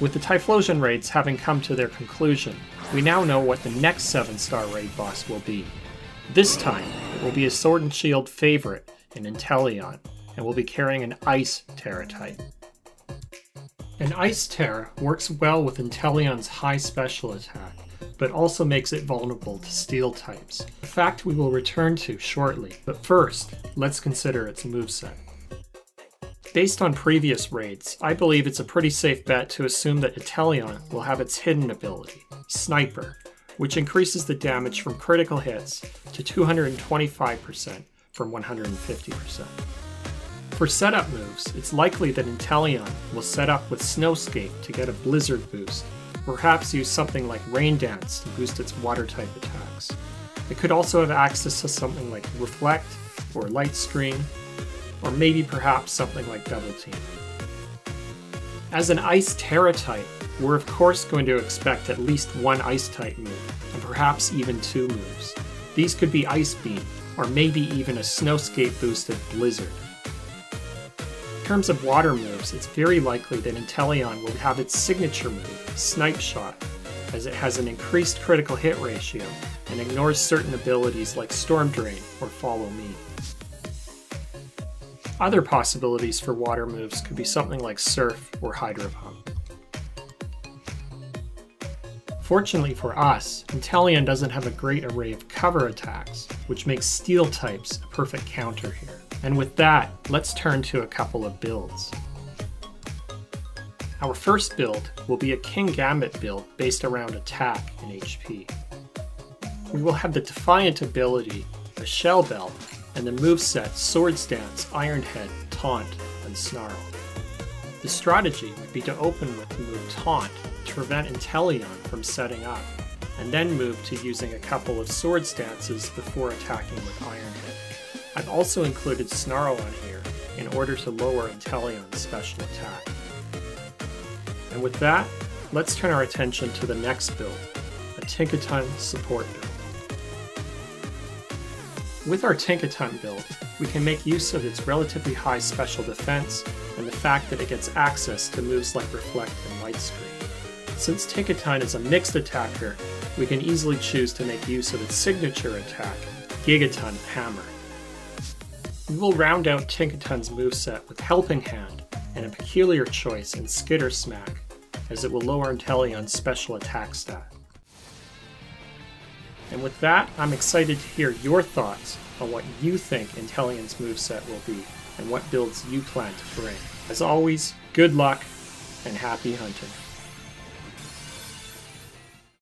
With the Typhlosion raids having come to their conclusion, we now know what the next 7-star raid boss will be. This time, it will be a Sword and Shield favorite in Inteleon, and will be carrying an Ice Tera type. An Ice Tera works well with Inteleon's high special attack, but also makes it vulnerable to Steel types, a fact we will return to shortly, but first, let's consider its moveset. Based on previous raids, I believe it's a pretty safe bet to assume that Inteleon will have its hidden ability, Sniper, which increases the damage from critical hits to 225% from 150%. For setup moves, it's likely that Inteleon will set up with Snowscape to get a Blizzard boost, perhaps use something like Rain Dance to boost its water-type attacks. It could also have access to something like Reflect or Light Screen, or maybe perhaps something like Double Team. As an Ice Tera type, we're of course going to expect at least one Ice-type move, and perhaps even 2 moves. These could be Ice Beam, or maybe even a Snowscape-boosted Blizzard. In terms of water moves, it's very likely that Inteleon will have its signature move, Snipe Shot, as it has an increased critical hit ratio and ignores certain abilities like Storm Drain or Follow Me. Other possibilities for water moves could be something like Surf or Hydro Pump. Fortunately for us, Inteleon doesn't have a great array of cover attacks, which makes Steel types a perfect counter here. And with that, let's turn to a couple of builds. Our first build will be a Kingambit build based around attack and HP. We will have the Defiant ability, the Shell Bell, and the moveset Swords Dance, Iron Head, Taunt, and Snarl. The strategy would be to open with the move Taunt to prevent Inteleon from setting up, and then move to using a couple of Swords Dances before attacking with Iron Head. I've also included Snarl on here in order to lower Inteleon's special attack. And with that, let's turn our attention to the next build, a Tinkaton support build. With our Tinkaton build, we can make use of its relatively high special defense and the fact that it gets access to moves like Reflect and Light Screen. Since Tinkaton is a mixed attacker, we can easily choose to make use of its signature attack, Gigaton Hammer. We will round out Tinkaton's moveset with Helping Hand and a peculiar choice in Skitter Smack, as it will lower Inteleon's special attack stat. And with that, I'm excited to hear your thoughts on what you think Inteleon's moveset will be and what builds you plan to bring. As always, good luck and happy hunting.